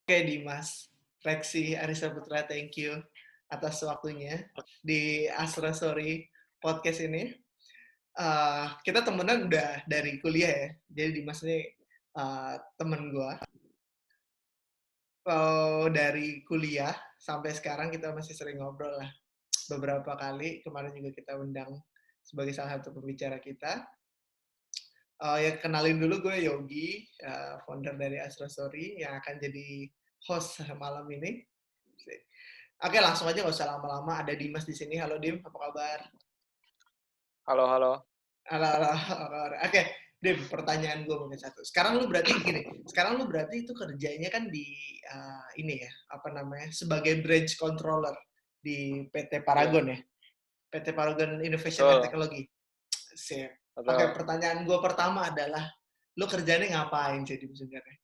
Oke Dimas, Reksi Arisa Putra, thank you atas waktunya di Astra Story podcast ini. Kita temenan udah dari kuliah ya, jadi Dimas ini temen gue. Kalau dari kuliah sampai sekarang kita masih sering ngobrol lah beberapa kali. Kemarin juga kita undang sebagai salah satu pembicara kita. Ya kenalin dulu gue Yogi, founder dari Astra Story yang akan jadi host malam ini. Oke, langsung aja nggak usah lama-lama. Ada Dimas di sini. Halo Dim, apa kabar? Halo, halo. Halo, halo, apa kabar? Oke, Dim, pertanyaan gue mungkin satu. Sekarang lu berarti gini, sekarang lu berarti itu kerjanya kan di ini ya, apa namanya, sebagai branch controller di PT Iya, Paragon ya, PT Paragon Innovation and betul, Technology. Sip. Oke, betul. pertanyaan gue pertama adalah, lu kerjanya ngapain jadi sebenarnya?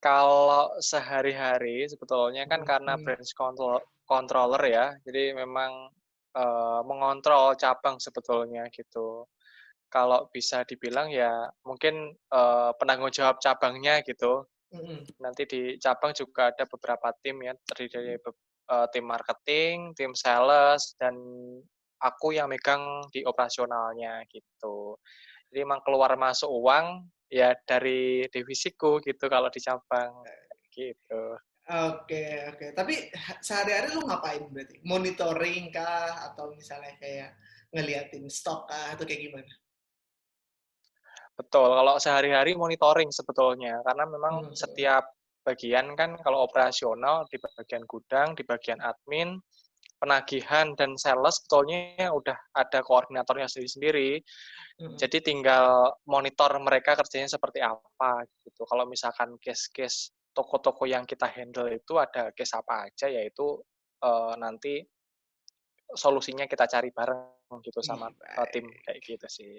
Kalau sehari-hari sebetulnya kan karena Hmm, controller ya, jadi memang mengontrol cabang sebetulnya gitu. Kalau bisa dibilang ya mungkin penanggung jawab cabangnya gitu. hmm, Nanti di cabang juga ada beberapa tim ya, terdiri dari tim marketing, tim sales, dan aku yang megang di operasionalnya gitu. Jadi emang keluar masuk uang, ya dari divisiku gitu kalau di cabang, gitu. Oke, oke. Tapi sehari-hari lu ngapain berarti? Monitoring kah? Atau misalnya kayak ngeliatin stok kah? Atau kayak gimana? Betul, kalau sehari-hari monitoring sebetulnya, karena memang Hmm, setiap bagian kan kalau operasional di bagian gudang, di bagian admin, penagihan dan sales sebetulnya udah ada koordinatornya sendiri-sendiri. hmm. Jadi tinggal monitor mereka kerjanya seperti apa gitu. Kalau misalkan case-case toko-toko yang kita handle itu ada case apa aja, yaitu nanti solusinya kita cari bareng gitu sama Ih, tim baik. kayak gitu sih.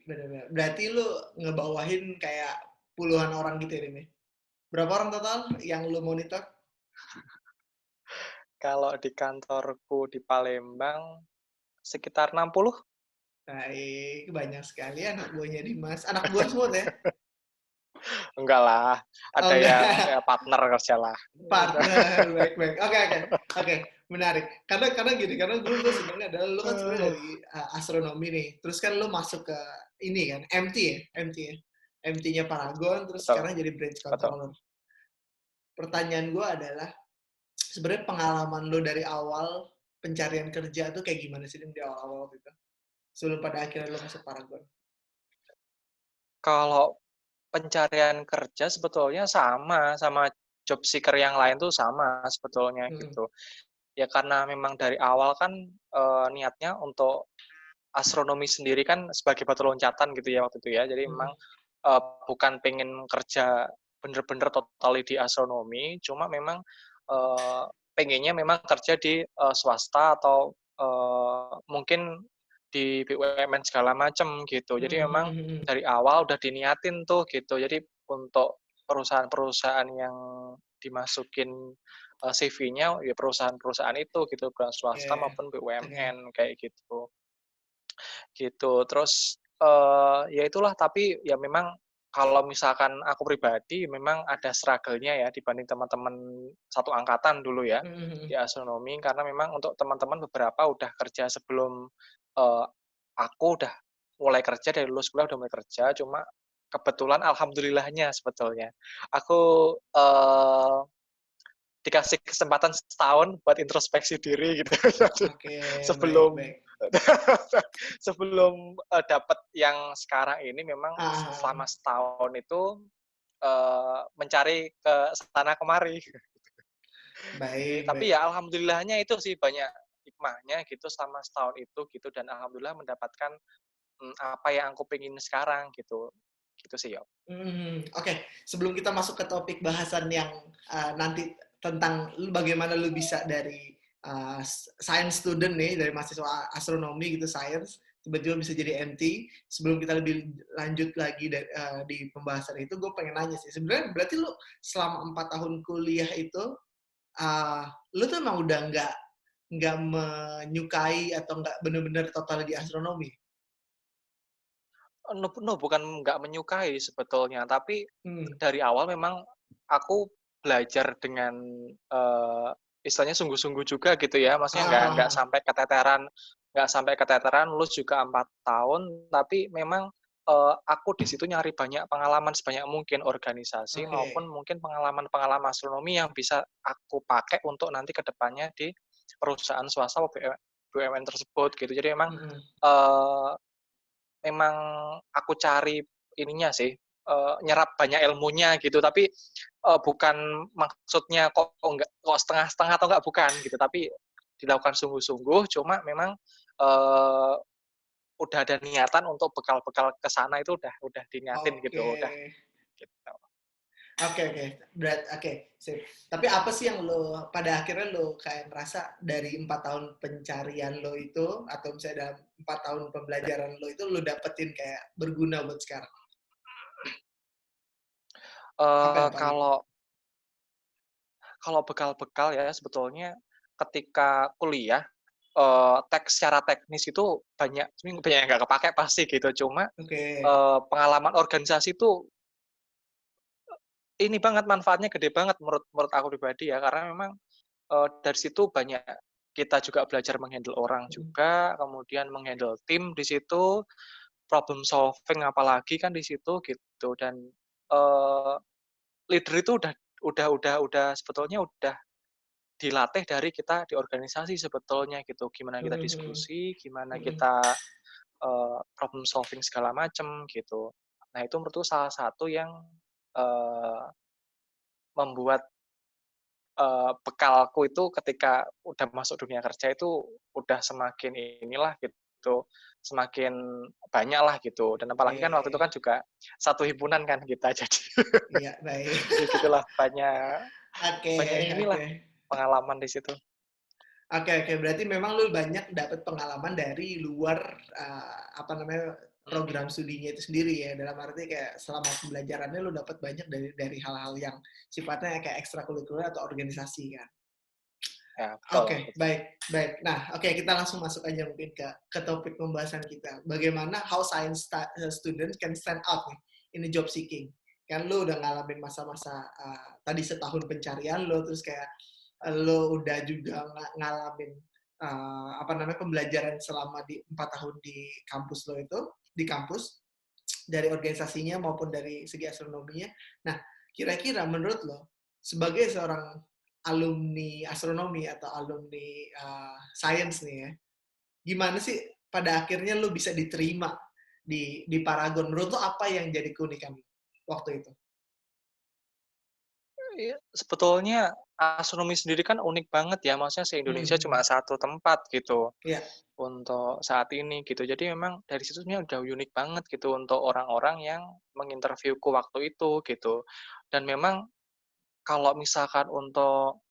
Bener-bener. Berarti lu ngebawahin kayak puluhan orang gitu ya, Dim? Berapa orang total yang lu monitor? Kalau di kantorku di Palembang sekitar 60. Baik, banyak sekali anak buahnya Dimas. Anak buah semua tuh ya? Enggak lah, Oh ada yang enggak, kayak partner kerja lah. partner. Baik, baik. Oke, oke. Oke, menarik. Karena gini, karena gue senengnya adalah lu kan sebenarnya dari astronomi nih. Terus kan lu masuk ke ini kan, MT ya, MT ya. MT-nya Paragon, terus Betul, sekarang jadi branch betul. controller. Pertanyaan gue adalah, sebenarnya pengalaman lu dari awal pencarian kerja tuh kayak gimana sih Dim, di awal-awal waktu itu? Sebelum pada akhirnya lu masuk Paragon. Kalau pencarian kerja sebetulnya sama job seeker yang lain tuh sama sebetulnya Hmm. gitu. Ya karena memang dari awal kan niatnya untuk astronomi sendiri kan sebagai batu loncatan gitu ya waktu itu ya. Jadi memang Hmm. bukan pengen kerja bener-bener totali di astronomi, cuma memang pengennya memang kerja di swasta atau mungkin di BUMN segala macam gitu. Hmm. Jadi memang Hmm. Hmm. dari awal udah diniatin tuh gitu. Jadi untuk perusahaan-perusahaan yang dimasukin CV-nya ya perusahaan-perusahaan itu gitu, baik swasta Oke, maupun oke. BUMN kayak gitu. Gitu. Terus ya itulah, tapi ya memang kalau misalkan aku pribadi memang ada struggle-nya ya dibanding teman-teman satu angkatan dulu ya Hmm. Hmm. di astronomi, karena memang untuk teman-teman beberapa udah kerja sebelum eee, aku udah mulai kerja, dari lulus kuliah udah mulai kerja, cuma kebetulan alhamdulillahnya sebetulnya aku dikasih kesempatan setahun buat introspeksi diri gitu Oke, baik, sebelum baik. sebelum dapat yang sekarang ini. Memang selama Ah, setahun itu mencari ke sana kemari. Jadi, baik, tapi baik. ya alhamdulillahnya itu sih banyak hikmahnya gitu selama setahun itu gitu, dan alhamdulillah mendapatkan apa yang aku pengen sekarang gitu. Gitu sih, yo. Oke. Sebelum kita masuk ke topik bahasan yang nanti tentang bagaimana lu bisa dari science student nih, dari mahasiswa astronomi gitu, science, tiba-tiba bisa jadi MT. Sebelum kita lebih lanjut lagi di pembahasan itu, gue pengen nanya sih. Sebenarnya berarti lu selama 4 tahun kuliah itu, uh, lu tuh emang udah nggak menyukai atau nggak bener-bener total di astronomi? No, no, bukan nggak menyukai sebetulnya, tapi Hmm. dari awal memang aku belajar dengan istilahnya sungguh-sungguh juga gitu ya. Maksudnya nggak Ah, sampai keteteran lulus juga 4 tahun, tapi memang aku di situ nyari banyak pengalaman sebanyak mungkin organisasi maupun oke. mungkin pengalaman-pengalaman astronomi yang bisa aku pakai untuk nanti ke depannya di perusahaan swasta BUMN tersebut gitu. Jadi Mm-mm. eh, memang aku cari ininya sih, nyerap banyak ilmunya gitu, tapi bukan maksudnya kok setengah-setengah atau enggak, bukan gitu, tapi dilakukan sungguh-sungguh, cuma memang uh, udah ada niatan untuk bekal-bekal ke sana itu udah diniatin Oke. gitu, udah gitu. Oke, oke. Oke, sip. Tapi apa sih yang lo pada akhirnya lo kayak merasa dari 4 tahun pencarian lo itu atau misalnya dalam 4 tahun pembelajaran lo itu lo dapetin kayak berguna buat sekarang? Apa yang paling? Kalau kalau bekal-bekal ya sebetulnya ketika kuliah, secara teknis itu banyak yang nggak kepake pasti gitu, cuma Oke. pengalaman organisasi itu ini banget, manfaatnya gede banget menurut menurut aku pribadi ya, karena memang dari situ banyak kita juga belajar meng-handle orang juga, kemudian meng-handle tim di situ, problem solving apalagi kan di situ gitu, dan eee, leader itu udah sebetulnya udah dilatih dari kita di organisasi sebetulnya gitu. Gimana kita Mhm, diskusi, gimana mhm. kita problem solving segala macam gitu. Nah, itu menurutku salah satu yang eee, membuat bekalku itu ketika udah masuk dunia kerja itu udah semakin inilah gitu, semakin banyak lah gitu, dan apalagi kan waktu itu Oke. kan juga satu himpunan kan kita, jadi Iya, baik. ya gitulah, banyak Oke, banyak inilah oke. pengalaman di situ. Oke, oke. Berarti memang lu banyak dapat pengalaman dari luar apa namanya program studinya itu sendiri ya. Dalam arti kayak selama pembelajarannya lu dapat banyak dari hal-hal yang sifatnya kayak ekstrakurikuler atau organisasi kan. Ya, betul Oke, betul. baik, baik. Nah, oke kita langsung masuk aja mungkin ke topik pembahasan kita. Bagaimana how science student can stand out nih in the job seeking. Kan lu udah ngalamin masa-masa tadi setahun pencarian lo, terus kayak lo udah juga ngalamin apa namanya pembelajaran selama di 4 tahun di kampus lo itu, di kampus dari organisasinya maupun dari segi astronominya. Nah, kira-kira menurut lo sebagai seorang alumni astronomi atau alumni science nih ya, gimana sih pada akhirnya lo bisa diterima di Paragon? Menurut lo apa yang jadi keunikan waktu itu? Iya, sebetulnya astronomi sendiri kan unik banget ya, maksudnya se-Indonesia cuma Hmm, satu tempat gitu ya, untuk saat ini gitu. Jadi memang dari situ sebenarnya udah unik banget gitu untuk orang-orang yang menginterviewku waktu itu gitu. Dan memang kalau misalkan untuk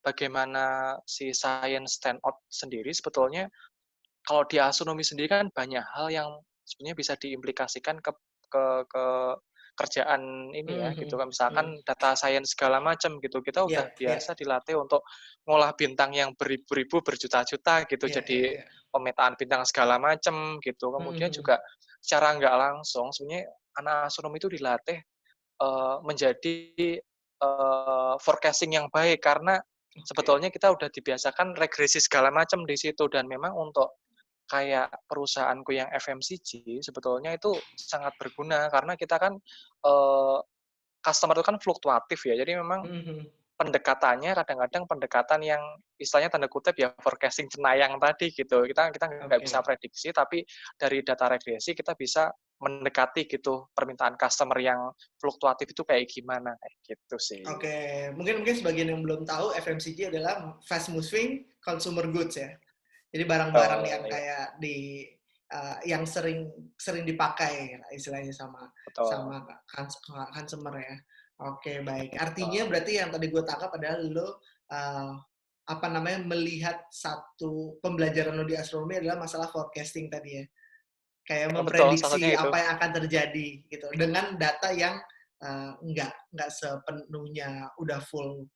bagaimana si science stand out sendiri sebetulnya kalau di astronomi sendiri kan banyak hal yang sebenarnya bisa diimplikasikan ke kerjaan ini ya gitu hmm, kan, hmm. misalkan data science segala macam gitu, kita Ya, udah ya, biasa dilatih untuk ngolah bintang yang beribu-ribu, berjuta-juta gitu, ya, ya, jadi ya. pemetaan bintang segala macam gitu. Kemudian Hmm, juga secara nggak langsung sebenarnya anak astronomi itu dilatih menjadi forecasting yang baik karena oke, sebetulnya kita udah dibiasakan regresi segala macam di situ, dan memang untuk kayak perusahaanku yang FMCG sebetulnya itu sangat berguna karena kita kan customer itu kan fluktuatif ya. Jadi memang hmm, pendekatannya kadang-kadang pendekatan yang istilahnya tanda kutip ya forecasting cenayang tadi gitu. Kita kita nggak bisa oke. prediksi, tapi dari data regresi kita bisa mendekati gitu permintaan customer yang fluktuatif itu kayak gimana, kayak gitu sih. Oke, mungkin sebagian yang belum tahu FMCG adalah fast moving consumer goods ya. Jadi barang-barang yang Betul, ya, kayak yang sering sering dipakai istilahnya sama betul, sama consumer ya. Oke, baik. Artinya betul. berarti yang tadi gue tangkap adalah lo apa namanya melihat satu pembelajaran lo di astronomi adalah masalah forecasting tadi ya. Kayak Betul, salah memprediksi satunya itu. apa yang akan terjadi gitu dengan data yang nggak sepenuhnya udah full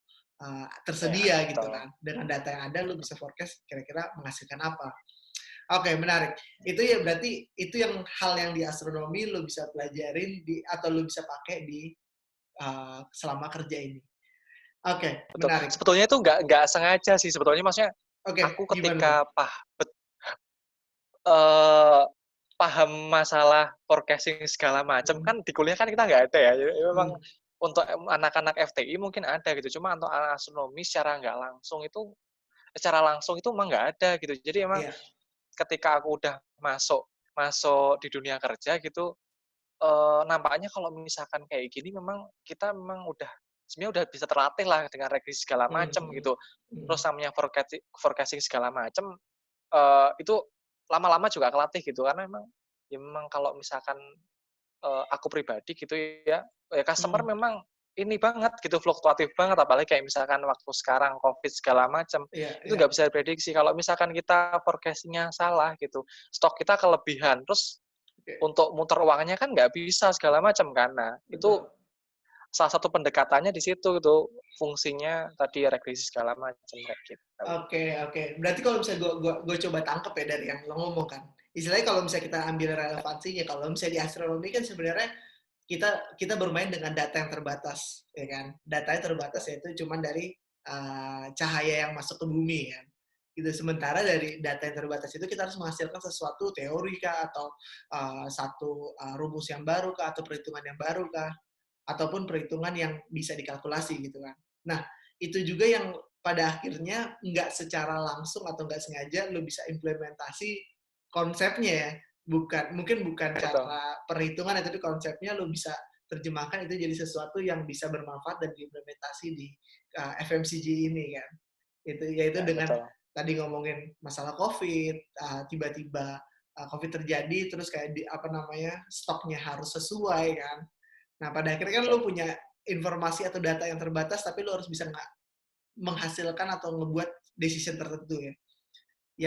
Ya, tersedia gitu betul. kan. Dengan data yang ada lu bisa forecast kira-kira menghasilkan apa. Oke, menarik. Itu ya berarti itu yang hal yang di astronomi lu bisa pelajarin atau lu bisa pakai di selama kerja ini. Oke, Betul. menarik. Sebetulnya itu nggak sengaja sih sebetulnya, maksudnya Oke, aku gimana tuh? ketika eee, paham masalah forecasting segala macam Mhm, kan di kuliah kan kita nggak ada ya, jadi memang mhm, untuk anak-anak FTI mungkin ada gitu, cuma untuk anak astronomi secara langsung itu memang nggak ada gitu. Jadi memang iya, ketika aku udah masuk masuk di dunia kerja gitu, nampaknya kalau misalkan kayak gini memang kita memang udah sebenarnya udah bisa terlatih lah dengan regresi segala mhm, macam mhm, gitu. Terus mhm, namanya forecasting segala macam, itu lama-lama juga kelatih gitu karena memang ya memang kalau misalkan, aku pribadi gitu ya, ya customer mhm, memang ini banget gitu, fluktuatif banget, apalagi kayak misalkan waktu sekarang Covid segala macam, iya, itu iya, nggak bisa diprediksi. Kalau misalkan kita forecasting-nya salah gitu, stok kita kelebihan, terus oke, untuk muter uangnya kan nggak bisa segala macam kan. Nah, itu betul. salah satu pendekatannya di situ gitu, fungsinya tadi regresi segala macam kayak gitu. Oke, oke. Berarti kalau misalnya gue coba tangkep ya dari yang lo ngomong kan. Istilahnya kalau misalnya kita ambil relevansinya, kalau misalnya di astronomi kan sebenarnya kita kita bermain dengan data yang terbatas, ya kan? Datanya terbatas yaitu cuma dari cahaya yang masuk ke bumi kan. Gitu. Sementara dari data yang terbatas itu kita harus menghasilkan sesuatu teori kah atau satu rumus yang baru kah atau perhitungan yang baru kah ataupun perhitungan yang bisa dikalkulasi gitu kan. Nah, itu juga yang pada akhirnya nggak secara langsung atau nggak sengaja lo bisa implementasi konsepnya ya. Mungkin bukan Betul cara perhitungan ya, tapi konsepnya lo bisa terjemahkan itu jadi sesuatu yang bisa bermanfaat dan diimplementasi di FMCG ini kan. Yaitu ya, dengan betul tadi ngomongin masalah COVID, tiba-tiba COVID terjadi terus kayak apa namanya stoknya harus sesuai kan. Nah, pada akhirnya kan betul lu punya informasi atau data yang terbatas, tapi lu harus bisa menghasilkan atau ngebuat decision tertentu ya.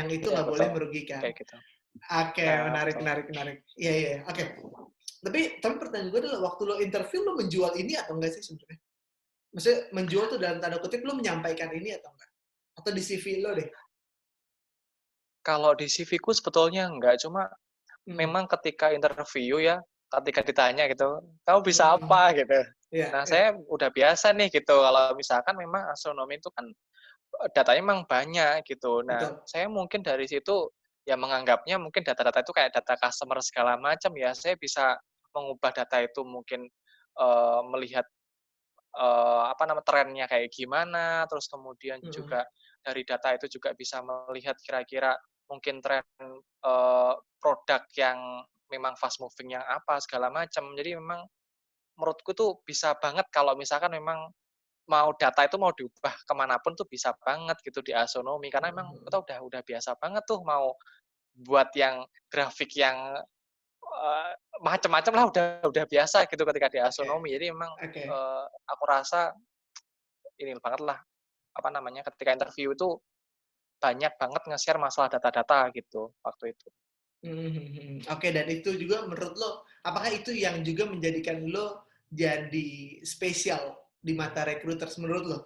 Yang itu iya nggak boleh betul, merugikan. kayak gitu. Oke, Ya menarik, betul. menarik, menarik. Iya, iya. Oke. Tapi pertanyaan gue adalah waktu lo interview lo menjual ini atau enggak sih sebenarnya? Maksudnya menjual tuh dalam tanda kutip lo menyampaikan ini atau enggak? Atau di CV lo deh? Kalau di CV-ku sebetulnya enggak, cuma Hmm. memang ketika interview ya, ketika ditanya gitu, "Kamu bisa Hmm. apa?" Gitu. Iya, Nah, iya. saya udah biasa nih gitu, kalau misalkan memang astronomi itu kan, datanya memang banyak gitu. Nah, Betul. saya mungkin dari situ ya menganggapnya mungkin data-data itu kayak data customer segala macam ya, saya bisa mengubah data itu mungkin, melihat apa nama, trennya kayak gimana, terus kemudian Hmm. juga dari data itu juga bisa melihat kira-kira mungkin tren, produk yang memang fast moving yang apa, segala macam. Jadi memang menurutku tuh bisa banget kalau misalkan memang mau data itu mau diubah kemanapun tuh bisa banget gitu di astronomi, karena memang Hmm. kita udah biasa banget tuh mau buat yang grafik yang, macem-macem lah udah biasa gitu ketika di Oke, astronomi. Jadi memang, oke. aku rasa ini banget lah, apa namanya, ketika interview itu banyak banget nge-share masalah data-data gitu waktu itu. Mhm, mhm, mhm. Oke, dan itu juga menurut lo, apakah itu yang juga menjadikan lo jadi spesial di mata recruiters menurut lo?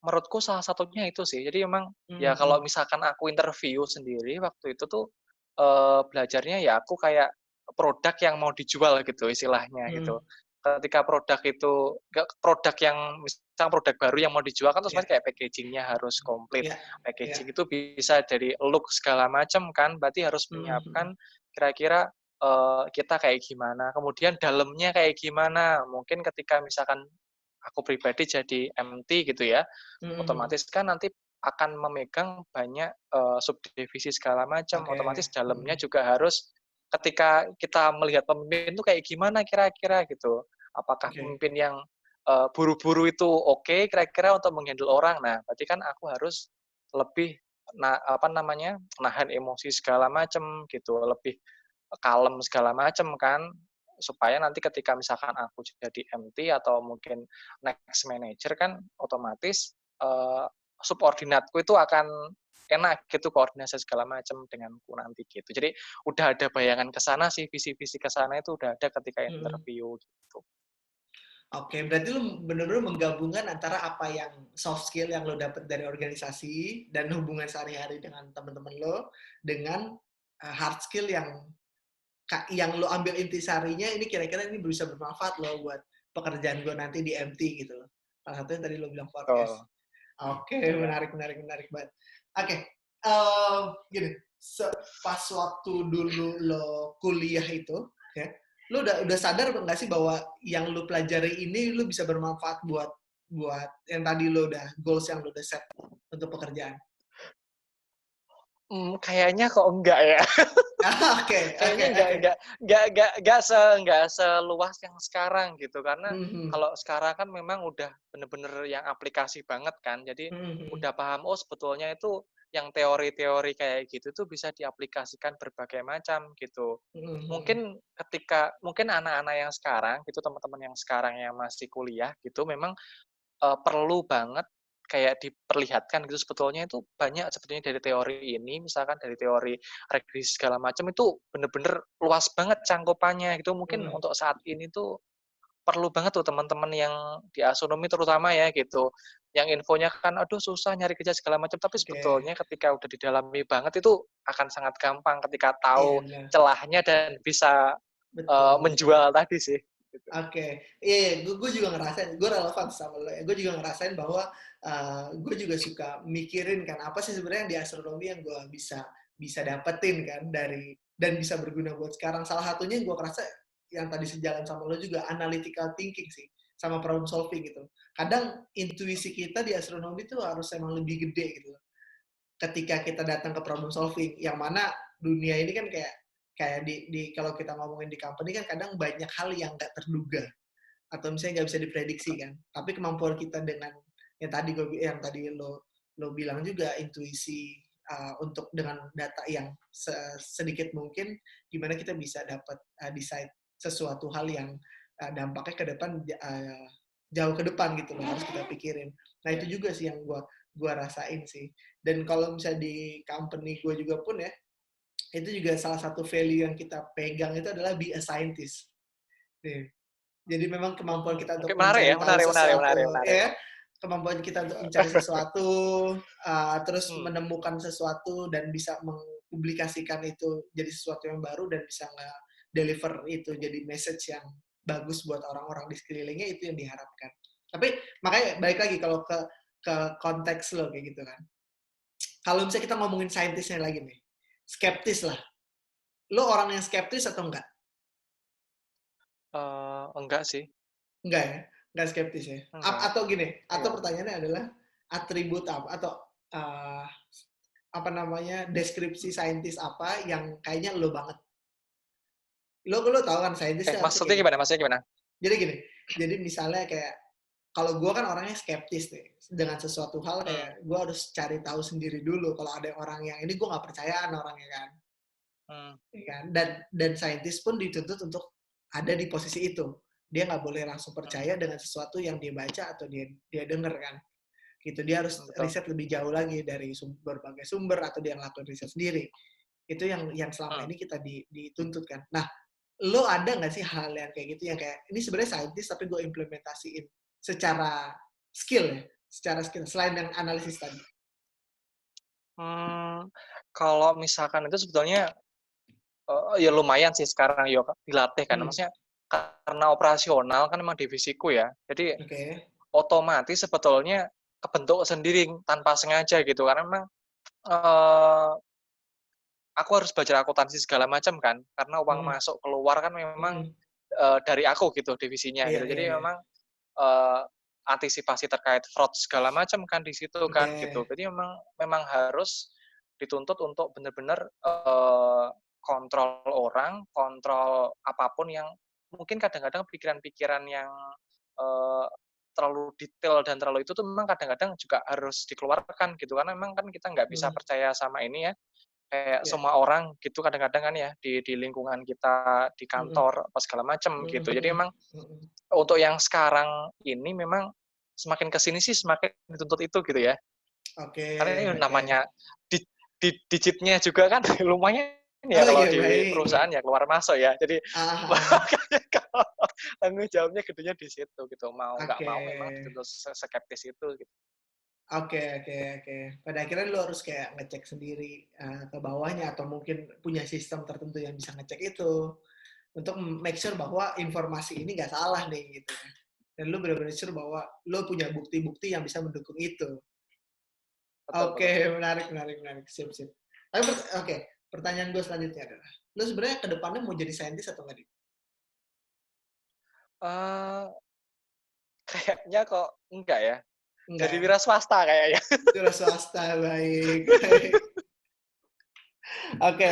Menurutku salah satunya itu sih. Jadi memang ya Mhm, kalau mhm. misalkan aku interview sendiri waktu itu tuh, belajarnya ya aku kayak produk yang mau dijual gitu istilahnya gitu. Mhm. Ketika produk itu produk yang misalnya produk baru yang mau dijual kan Iya, otomatis kayak packaging-nya harus komplit. iya, iya. Packaging itu bisa dari look segala macam kan, berarti harus Mhm, mhm. menyiapkan kira-kira, kita kayak gimana, kemudian dalamnya kayak gimana. Mungkin ketika misalkan aku pribadi jadi MT gitu ya, Mhm, mhm. otomatis kan nanti akan memegang banyak, subdivisi segala macam, Oke. otomatis dalamnya Mhm. juga harus ketika kita melihat pemimpin itu kayak gimana kira-kira gitu. Apakah Oke. pemimpin yang, buru-buru itu oke kira-kira untuk meng-handle orang. Nah, berarti kan aku harus lebih apa namanya, nahan emosi segala macam gitu, lebih kalem segala macam kan, supaya nanti ketika misalkan aku jadi MT atau mungkin next manager kan otomatis, subordinatku itu akan enak gitu koordinasi segala macam denganku nanti gitu. Jadi udah ada bayangan ke sana sih, visi-visi ke sana itu udah ada ketika Mhm. interview gitu. Oke, berarti lu bener-bener menggabungkan antara apa yang soft skill yang lo dapet dari organisasi dan hubungan sehari-hari dengan teman-teman lo dengan hard skill yang yang lo ambil intisarinya ini kira-kira ini bisa bermanfaat lo buat pekerjaan gue nanti di MT gitu loh. Salah satunya tadi lo bilang forecast. Oh, Oke, iya. menarik banget. Oke, gini, pas waktu dulu lo kuliah itu, ya, lo udah sadar nggak sih bahwa yang lo pelajari ini lo bisa bermanfaat buat yang tadi lo udah goals yang lo udah set untuk pekerjaan? Kayaknya kok enggak ya. Oke, oke, Kayaknya oke. enggak seluas yang sekarang gitu. Karena Mhm, kalau sekarang kan memang udah bener-bener yang aplikasi banget kan. Jadi mhm, udah paham, oh sebetulnya itu yang teori-teori kayak gitu tuh bisa diaplikasikan berbagai macam gitu. mhm, mhm. Mungkin anak-anak yang sekarang gitu, teman-teman yang sekarang yang masih kuliah gitu memang perlu banget kayak diperlihatkan gitu sebetulnya itu banyak sebetulnya dari teori ini, misalkan dari teori regresi segala macam itu bener-bener luas banget cangkupannya gitu. Mungkin Mhm, untuk saat ini tuh perlu banget tuh teman-teman yang di astronomi terutama ya gitu, yang infonya kan, aduh susah nyari kerja segala macam, tapi oke. sebetulnya ketika udah didalami banget itu akan sangat gampang ketika Iya, tahu benar. celahnya dan bisa, Betul, betul. menjual tadi sih, gitu. Oke, iya, gue juga ngerasain, gue relevan sama lo ya. Gue juga ngerasain bahwa gue juga suka mikirin kan apa sih sebenarnya di astronomi yang gue bisa bisa dapetin kan dari dan bisa berguna buat sekarang. Salah satunya yang gue kerasa yang tadi sejalan sama lo juga analytical thinking sih, sama problem solving gitu. Kadang intuisi kita di astronomi tuh harus emang lebih gede gitu ketika kita datang ke problem solving yang mana dunia ini kan kayak kayak di kalau kita ngomongin di company kan kadang banyak hal yang nggak terduga atau misalnya nggak bisa diprediksi kan tapi kemampuan kita dengan yang tadi lo bilang juga intuisi untuk dengan data yang sedikit mungkin gimana kita bisa dapat decide sesuatu hal yang dampaknya ke depan jauh ke depan gitu loh harus kita pikirin. Nah Iya. itu juga sih yang gua rasain sih. Dan kalau misalnya di company gue juga pun ya, itu juga salah satu value yang kita pegang itu adalah be a scientist. Nih. Jadi memang kemampuan kita Oke, untuk menarik ya, mencari tahu menarik menarik menarik sesuatu, menarik. ya, kemampuan kita untuk mencari sesuatu, terus Mmm, menemukan sesuatu dan bisa mempublikasikan itu jadi sesuatu yang baru dan bisa nge-deliver itu jadi message yang bagus buat orang-orang di sekelilingnya itu yang diharapkan. Tapi makanya balik lagi kalau ke konteks lo kayak gitu kan. Kalau misalnya kita ngomongin saintisnya lagi nih, skeptis lah. Lo orang yang skeptis atau enggak? enggak sih, Enggak ya? Enggak skeptis ya? enggak, Atau gini, atau iya. pertanyaannya adalah atribut apa atau uh, apa namanya deskripsi saintis apa yang kayaknya lo banget. Lo tahu kan saintis itu harusnya Maksudnya kayak gimana gimana? maksudnya gimana? Jadi gini, jadi misalnya kayak kalau gue kan orangnya skeptis nih dengan sesuatu hal Mmm, kayak gue harus cari tahu sendiri dulu kalau ada orang yang ini gue nggak percayaan orangnya kan. mmm, Ya kan? Dan saintis pun dituntut untuk ada di posisi itu. Dia nggak boleh langsung mmm, percaya dengan sesuatu yang dia baca atau dia dengar kan. Gitu. Dia harus betul, riset lebih jauh lagi dari berbagai sumber atau dia ngelakuin riset sendiri. Itu yang selama mmm, ini kita dituntut kan. Nah, lo ada nggak sih hal yang kayak gitu yang kayak ini sebenarnya saintis tapi gue implementasiin secara skill ya, secara skill selain yang analisis tadi. mmm, kalau misalkan itu sebetulnya, ya lumayan sih sekarang ya, Kak, dilatih kan. Hmm, Maksudnya karena operasional kan memang divisiku ya, jadi oke. Okay. otomatis sebetulnya kebentuk sendiri tanpa sengaja gitu, karena memang, eee, aku harus belajar akuntansi segala macam kan, karena uang Hmm, masuk keluar kan memang, hmm. dari aku gitu divisinya Iya, gitu. iya, Jadi iya. memang, eee, antisipasi terkait fraud segala macam kan di situ Oke. kan gitu. Jadi memang memang harus dituntut untuk benar-benar, kontrol orang, kontrol apapun yang mungkin kadang-kadang pikiran-pikiran yang, eee, terlalu detail dan terlalu itu tuh memang kadang-kadang juga harus dikeluarkan gitu, karena memang kan kita nggak bisa Hmm, percaya sama ini ya, kayak iya. semua orang gitu kadang-kadang kan ya di lingkungan kita, di Hmm, kantor, apa segala macam hmm, gitu. Jadi hmm, memang hmm. untuk yang sekarang ini memang semakin ke sini sih semakin dituntut itu gitu ya. Oke, Karena ini oke. namanya digitnya juga kan lumayan ya Oh kalau iya, di baik, baik. perusahaan ya keluar masuk ya. Jadi Ah, ah, ah. makanya kalau tanggung jawabnya gedenya di situ gitu. Mau nggak Oke. mau memang dituntut skeptis itu gitu. Oke. Pada akhirnya lu harus kayak ngecek sendiri ke bawahnya atau mungkin punya sistem tertentu yang bisa ngecek itu untuk make sure bahwa informasi ini nggak salah nih gitu. Dan lu benar-benar sure bahwa lu punya bukti-bukti yang bisa mendukung itu. Betul Oke, betul. menarik. Sip. Tapi oke, pertanyaan gue selanjutnya adalah, lu sebenarnya ke depannya mau jadi saintis atau nggak, Dik? Eee, Kayaknya kok enggak ya, Enggak jadi ya? wira swasta kayaknya. Wira swasta, baik. Oke.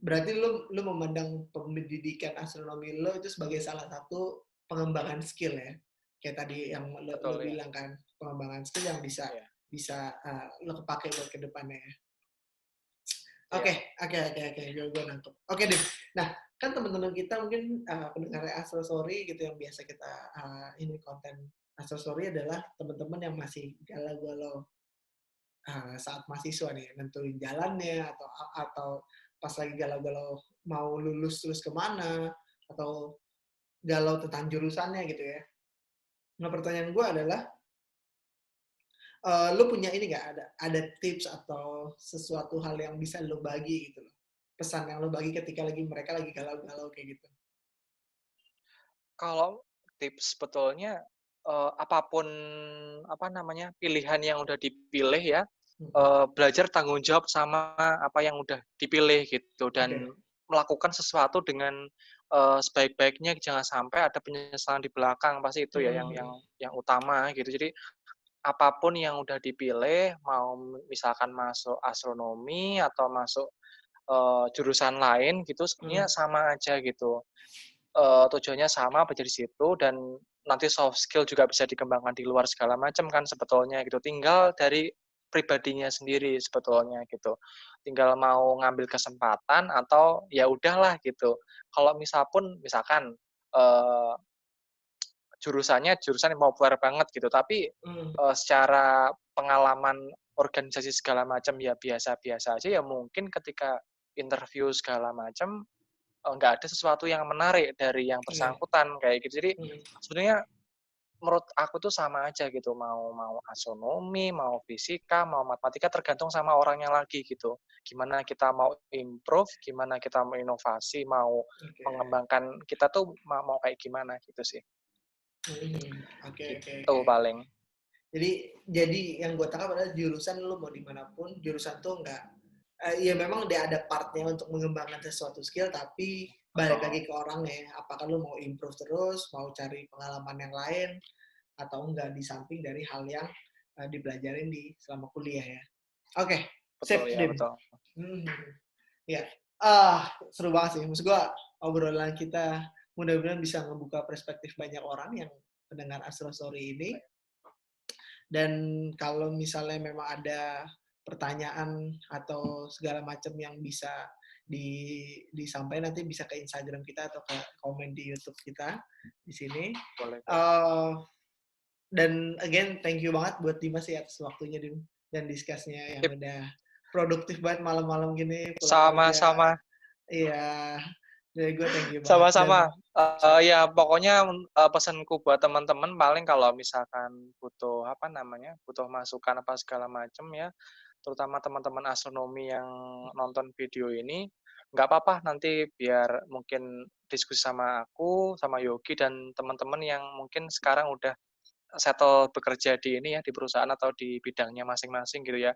Berarti lu memandang pendidikan astronomi lu itu sebagai salah satu pengembangan skill ya? Kayak tadi yang lu Betul ya, bilang kan, pengembangan skill yang bisa iya bisa lu kepake buat ke depannya ya? iya. Oke. Gue nangkep. Oke deh. Nah, kan teman-teman kita mungkin pendengar Astro Story gitu yang biasa kita ini konten Astro Story adalah teman-teman yang masih galau-galau saat mahasiswa nih, nentuin jalannya atau pas lagi galau-galau mau lulus terus kemana atau galau tentang jurusannya gitu ya. Nah, pertanyaan gue adalah lu punya ini nggak, ada tips atau sesuatu hal yang bisa lu bagi gitu loh, pesan yang lu bagi ketika mereka lagi galau-galau kayak gitu? Kalau tips sebetulnya, apa apa namanya, pilihan yang udah dipilih ya, Mhm, belajar tanggung jawab sama apa yang udah dipilih gitu dan oke, melakukan sesuatu dengan, sebaik-baiknya jangan sampai ada penyesalan di belakang, pasti itu ya mhm, yang utama gitu. Jadi apapun yang udah dipilih, mau misalkan masuk astronomi atau masuk, jurusan lain gitu sebenarnya mhm, sama aja gitu. Tujuannya sama, belajar di situ dan nanti soft skill juga bisa dikembangkan di luar segala macam kan sebetulnya gitu. Tinggal dari pribadinya sendiri sebetulnya gitu. Tinggal mau ngambil kesempatan atau ya udahlah gitu. Kalau misalkan, eee, jurusan yang populer banget gitu, tapi, mhm, secara pengalaman organisasi segala macam ya biasa-biasa aja, ya mungkin ketika interview segala macam nggak ada sesuatu yang menarik dari yang iya, bersangkutan kayak gitu. Jadi mhm, sebenarnya menurut aku tuh sama aja gitu, mau mau astronomi, mau fisika, mau matematika tergantung sama orangnya lagi gitu. Gimana kita mau improve, gimana kita mau inovasi, mau oke, mengembangkan kita tuh mau kayak gimana gitu sih. mhm, Gitu oke. paling. Jadi yang gue tangkap adalah jurusan lu mau dimanapun, jurusan tuh nggak, ya memang dia ada partnya untuk mengembangkan sesuatu skill, tapi balik Betul lagi ke orangnya ya. Apakah lu mau improve terus, mau cari pengalaman yang lain, atau enggak di samping dari hal yang dipelajarin di selama kuliah ya. Oke, betul sip, ya, Dim. betul. Hmm, ya. Seru banget sih. Maksud gue, obrolan kita mudah-mudahan bisa membuka perspektif banyak orang yang mendengar Astro Story ini. Dan kalau misalnya memang ada pertanyaan atau segala macam yang bisa disampaikan, nanti bisa ke Instagram kita atau ke komen di YouTube kita di sini. Boleh boleh. Uh, dan again, thank you banget buat Dimas ya atas waktunya Dim, dan discuss-nya yang Sip, udah produktif banget malam-malam gini pulang kerja. sama-sama. Iya, dari gue thank you banget. Dan Sama-sama. Ya pokoknya, pesanku buat teman-teman paling kalau misalkan butuh, apa namanya, butuh masukan apa segala macam ya, terutama teman-teman astronomi yang nonton video ini, nggak apa-apa nanti biar mungkin diskusi sama aku, sama Yogi dan teman-teman yang mungkin sekarang udah settle bekerja di ini ya, di perusahaan atau di bidangnya masing-masing gitu ya.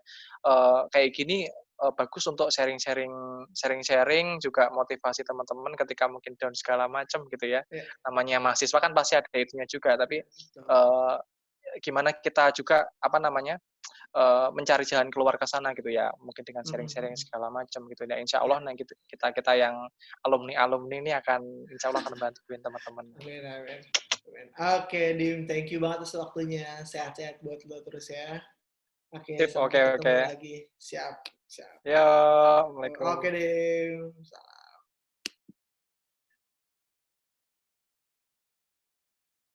Kayak gini, bagus untuk sharing-sharing juga motivasi teman-teman ketika mungkin down segala macam gitu ya. ya, Namanya mahasiswa kan pasti ada itunya juga, tapi, ya, betul. eee, gimana kita juga, apa namanya, mencari jalan keluar ke sana gitu ya, mungkin dengan sharing-sharing Mhm. segala macam gitu ya. Insya Ya, Allah nah kita yang alumni-alumni ini akan insya Allah akan bantuin teman-teman. amin. Oke, Dim, thank you banget atas waktunya. Sehat-sehat buat lo terus ya. Oke, Sip, sampai oke oke. ketemu lagi. Siap. Yo, Oke, Assalamualaikum. Dim.